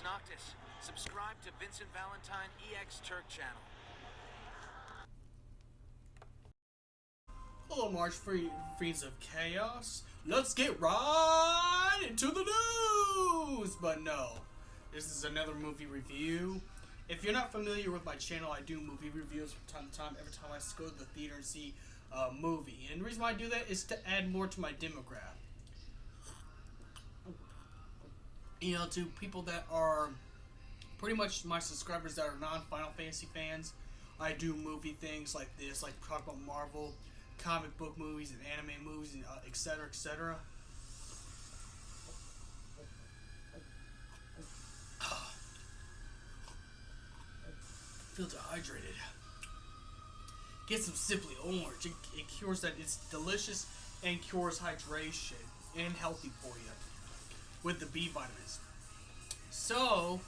Noctis Noctis. Subscribe to Vincent Valentine EX Turk channel. Hello, March Fiends of Chaos. Let's get right into the news! But no, this is another movie review. If you're not familiar with my channel, I do movie reviews from time to time, every time I go to the theater and see a movie. And the reason why I do that is to add more to my demographic. You know, to people that are pretty much my subscribers that are non-Final Fantasy fans. I do movie things like this, like talk about Marvel, comic book movies, and anime movies, and etc., etc. Feel dehydrated. Get some Simply Orange. It cures that. It's delicious and cures hydration and healthy for you with the B vitamins. So,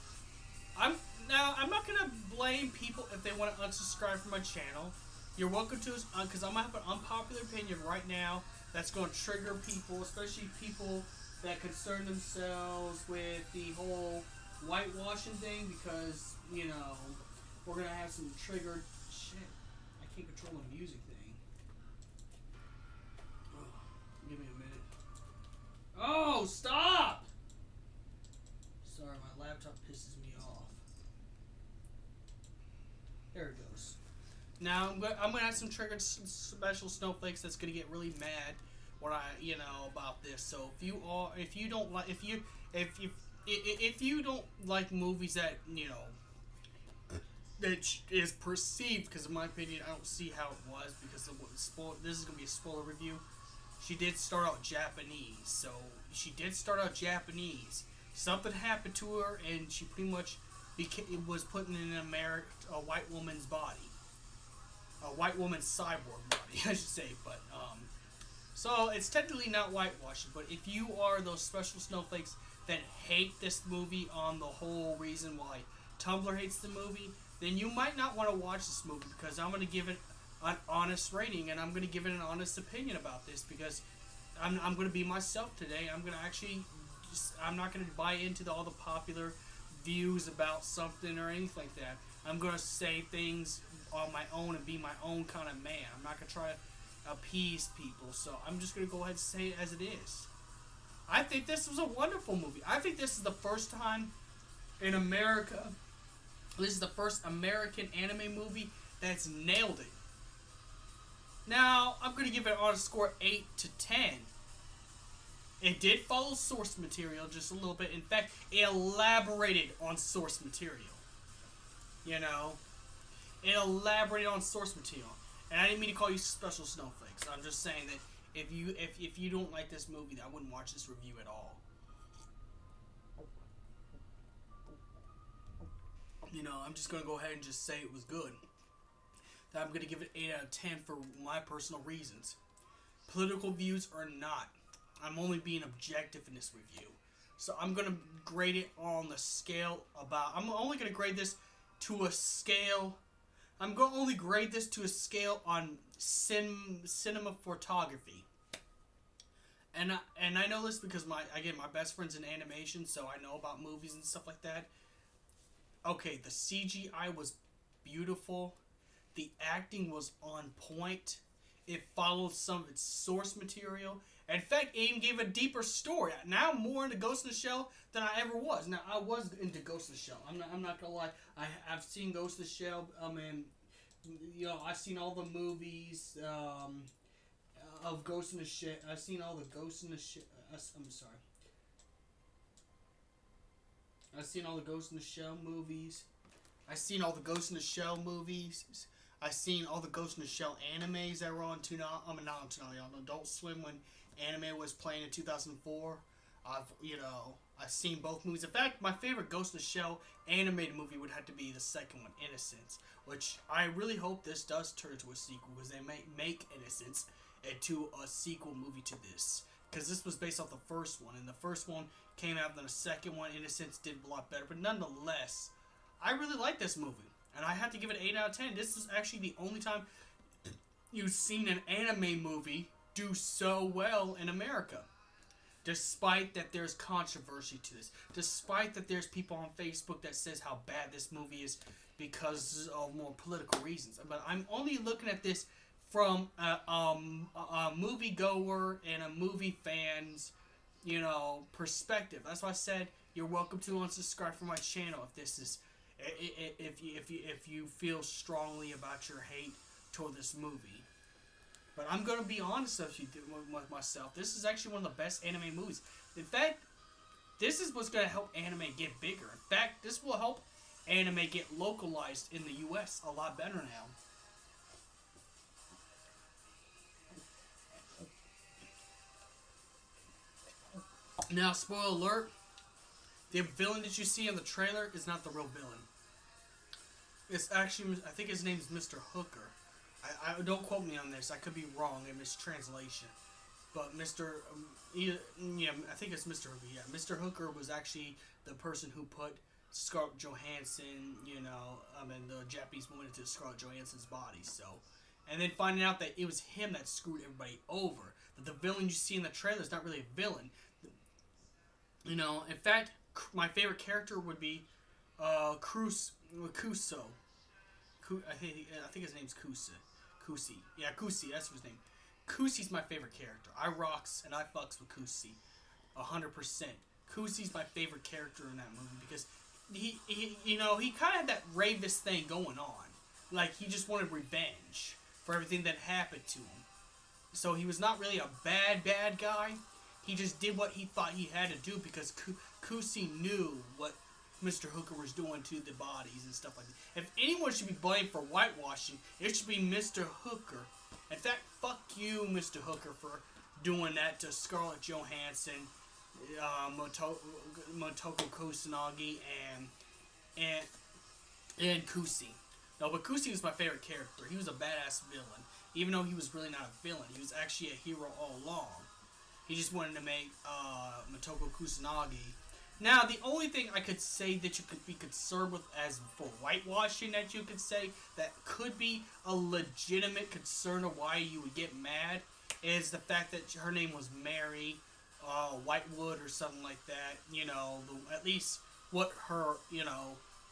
I'm not gonna blame people if they want to unsubscribe from my channel. You're welcome to, because I'm gonna have an unpopular opinion right now that's gonna trigger people, especially people that concern themselves with the whole whitewashing thing, because you know we're gonna have some triggered shit. I can't control the music thing. Oh, give me a minute. Oh, stop! Sorry, my laptop pisses me off. There it goes. Now I'm gonna have some triggered special snowflakes that's gonna get really mad when I about this. So if you don't like movies that that is perceived, because in my opinion I don't see how it was, because this is gonna be a spoiler review. She did start out Japanese, so something happened to her, and she pretty much was put in a white woman's body, a white woman's cyborg body, I should say. But so it's technically not whitewashing. But if you are those special snowflakes that hate this movie on the whole reason why Tumblr hates the movie, then you might not want to watch this movie, because I'm going to give it an honest rating, and I'm going to give it an honest opinion about this, because I'm going to be myself today. I'm going to actually I'm not going to buy into all the popular views about something or anything like that. I'm going to say things on my own and be my own kind of man. I'm not going to try to appease people. So I'm just going to go ahead and say it as it is. I think this was a wonderful movie. I think this is the first time in America, this is the first American anime movie that's nailed it. Now, I'm going to give it an honest score 8 to 10. It did follow source material just a little bit. In fact, it elaborated on source material. It elaborated on source material. And I didn't mean to call you special snowflakes. I'm just saying that if you don't like this movie, I wouldn't watch this review at all. I'm just going to go ahead and just say it was good. That I'm going to give it 8 out of 10 for my personal reasons. Political views or not, I'm only being objective in this review. So I'm going to grade it on the scale I'm only going to grade this to a scale. I'm going to only grade this to a scale on cinema photography. And I know this because my best friend's in animation, so I know about movies and stuff like that. Okay, the CGI was beautiful. The acting was on point. It followed some of its source material. In fact, it even gave a deeper story. Now I'm more into Ghost in the Shell than I ever was. Now, I was into Ghost in the Shell. I'm not gonna lie. I've seen Ghost in the Shell. I've seen all the movies of Ghost in the Shell. I've seen all the Ghost in the Shell. I'm sorry. I've seen all the Ghost in the Shell movies. I've seen all the Ghost in the Shell movies. I've seen all the Ghost in the Shell animes that were on not on Adult Swim when anime was playing in 2004. I've seen both movies. In fact, my favorite Ghost in the Shell animated movie would have to be the second one, Innocence, which I really hope this does turn into a sequel, because they may make Innocence into a sequel movie to this, because this was based off the first one, and the first one came out, then the second one, Innocence, did a lot better. But nonetheless, I really like this movie, and I have to give it 8 out of 10. This is actually the only time you've seen an anime movie do so well in America. Despite that there's controversy to this. Despite that there's people on Facebook that says how bad this movie is because of more political reasons. But I'm only looking at this from a moviegoer and a movie fan's, perspective. That's why I said you're welcome to unsubscribe from my channel if this is, if you feel strongly about your hate toward this movie. But I'm gonna be honest with myself. This is actually one of the best anime movies. In fact, this is what's gonna help anime get bigger. In fact, this will help anime get localized in the U.S. a lot better now. Now, spoiler alert, the villain that you see in the trailer is not the real villain. It's actually, I think his name is Mr. Hooker. I don't quote me on this. I could be wrong in this translation. But I think it's Mr. Hooker. Yeah, Mr. Hooker was actually the person who put Scarlett Johansson, the Japanese woman into Scarlett Johansson's body. So, and then finding out that it was him that screwed everybody over. That the villain you see in the trailer is not really a villain. In fact, my favorite character would be Kuso. I think his name's Kusi. Yeah, Kusi, that's his name. Kusi's my favorite character. I rocks and I fucks with Kusi 100%. Kusi's my favorite character in that movie because he kind of had that Reveiw thing going on. Like, he just wanted revenge for everything that happened to him. So he was not really a bad guy. He just did what he thought he had to do because Kusi knew what Mr. Hooker was doing to the bodies and stuff like that. If anyone should be blamed for whitewashing, it should be Mr. Hooker. In fact, fuck you, Mr. Hooker, for doing that to Scarlett Johansson, Motoko Kusanagi, and Kusi. No, but Kusi was my favorite character. He was a badass villain. Even though he was really not a villain, he was actually a hero all along. He just wanted to make Motoko Kusanagi. Now, the only thing I could say that you could be concerned with as for whitewashing that you could say that could be a legitimate concern of why you would get mad is the fact that her name was Mary Whitewood or something like that. At least what her,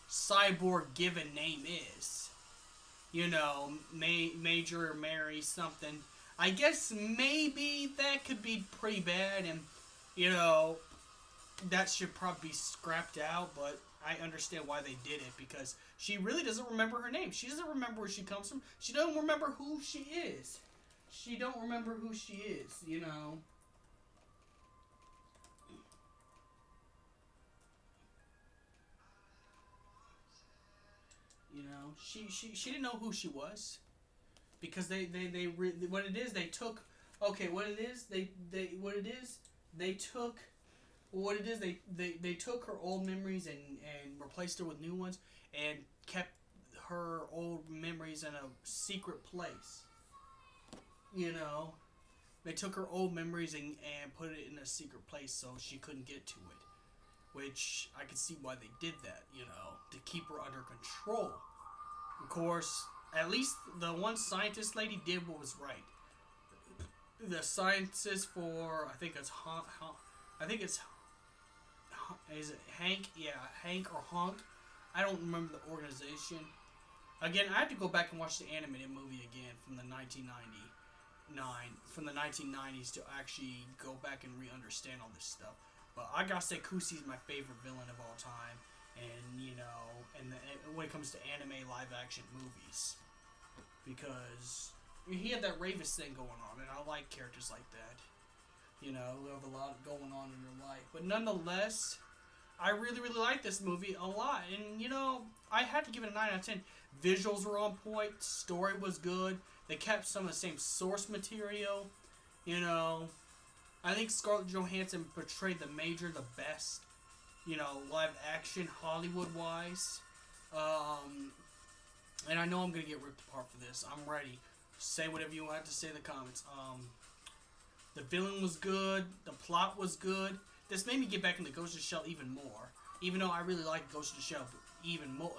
cyborg given name is. Major Mary something. I guess maybe that could be pretty bad and, that should probably be scrapped out, but I understand why they did it because she really doesn't remember her name. She doesn't remember where she comes from. She doesn't remember who she is. She don't remember who she is, She didn't know who she was because they took her old memories and replaced her with new ones and kept her old memories in a secret place. They took her old memories and put it in a secret place so she couldn't get to it. Which I could see why they did that, to keep her under control. Of course, at least the one scientist lady did what was right. The scientist for, I think it's is it Hank? Yeah, Hank or Honk. I don't remember the organization. Again, I had to go back and watch the animated movie again from the 1990s to actually go back and re-understand all this stuff. But I gotta say, Kusi's my favorite villain of all time, and when it comes to anime live-action movies, because he had that Reveiw thing going on, and I like characters like that. Who have a lot going on in their life. But nonetheless, I really, really like this movie a lot. And, I had to give it a 9 out of 10. Visuals were on point. Story was good. They kept some of the same source material. I think Scarlett Johansson portrayed the Major the best. Live action, Hollywood-wise. And I know I'm going to get ripped apart for this. I'm ready. Say whatever you want to say in the comments. The villain was good. The plot was good. This made me get back into Ghost in the Shell even more. Even though I really like Ghost in the Shell even more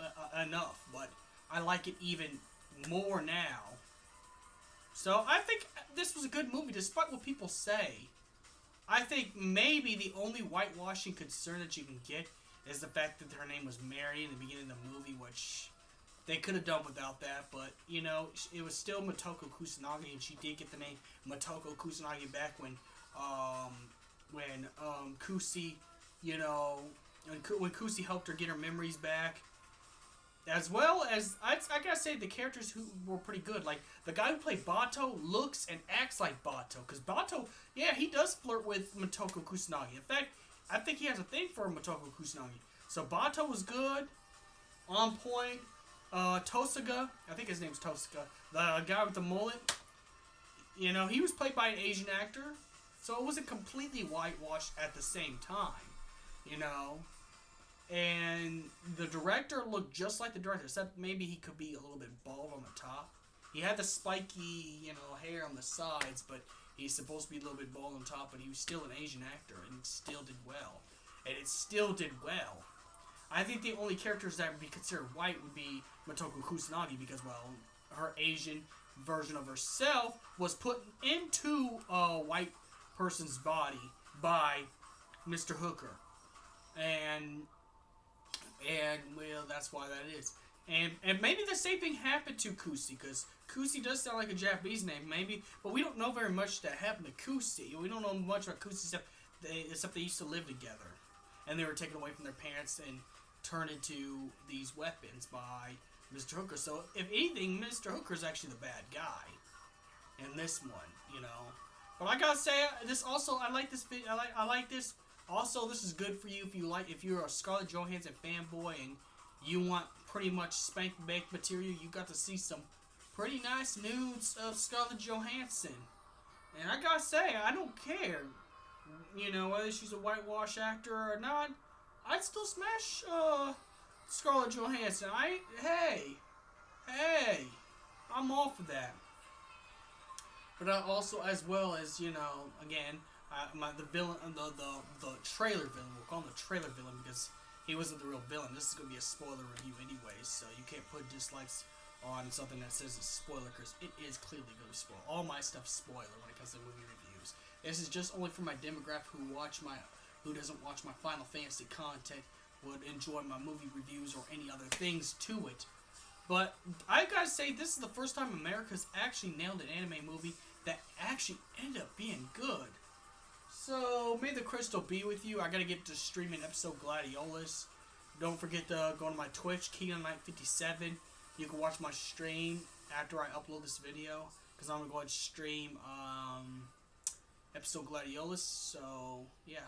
enough, but I like it even more now. So I think this was a good movie, despite what people say. I think maybe the only whitewashing concern that you can get is the fact that her name was Mary in the beginning of the movie, which they could have done without that, but, you know, it was still Motoko Kusanagi, and she did get the name Motoko Kusanagi back when Kusi, you know, when Kusi helped her get her memories back. As well as, I gotta say, the characters who were pretty good. Like, the guy who played Bato looks and acts like Bato. Because Bato, yeah, he does flirt with Motoko Kusanagi. In fact, I think he has a thing for Motoko Kusanagi. So Bato was good, on point. Tosuga, I think his name's Tosuga, the guy with the mullet, you know, he was played by an Asian actor. So it wasn't completely whitewashed at the same time, you know. And the director looked just like the director, except maybe he could be a little bit bald on the top. He had the spiky, you know, hair on the sides, but he's supposed to be a little bit bald on top, but he was still an Asian actor, and it still did well. And it still did well. I think the only characters that would be considered white would be Motoko Kusanagi, because, well, her Asian version of herself was put into a white person's body by Mr. Hooker. And well, that's why that is. And maybe the same thing happened to Kusi, because Kusi does sound like a Japanese name, maybe, but we don't know very much that happened to Kusi. We don't know much about Kusi except they used to live together, and they were taken away from their parents and turned into these weapons by Mr. Hooker. So, if anything, Mr. Hooker's actually the bad guy in this one, you know. But I gotta say, this also, I like this video. I like this. Also, this is good for you if you're a Scarlett Johansson fanboy and you want pretty much spank bank material. You got to see some pretty nice nudes of Scarlett Johansson, and I gotta say, I don't care, you know, whether she's a whitewash actor or not. I'd still smash Scarlett Johansson. Hey, I'm all for that. But I also, as well as, you know, again, the villain, the trailer villain. We'll call him the trailer villain because he wasn't the real villain. This is gonna be a spoiler review, anyways, so you can't put dislikes on something that says it's spoiler, because it is clearly gonna be spoiler. All my stuff's spoiler when it comes to movie reviews. This is just only for my demographic who doesn't watch my Final Fantasy content, would enjoy my movie reviews or any other things to it. But I gotta say, this is the first time America's actually nailed an anime movie that actually ended up being good. So, may the crystal be with you. I gotta get to streaming episode Gladiolus. Don't forget to go to my Twitch, KeatonKnight57. You can watch my stream after I upload this video, because I'm gonna go ahead and stream episode Gladiolus. So, yeah.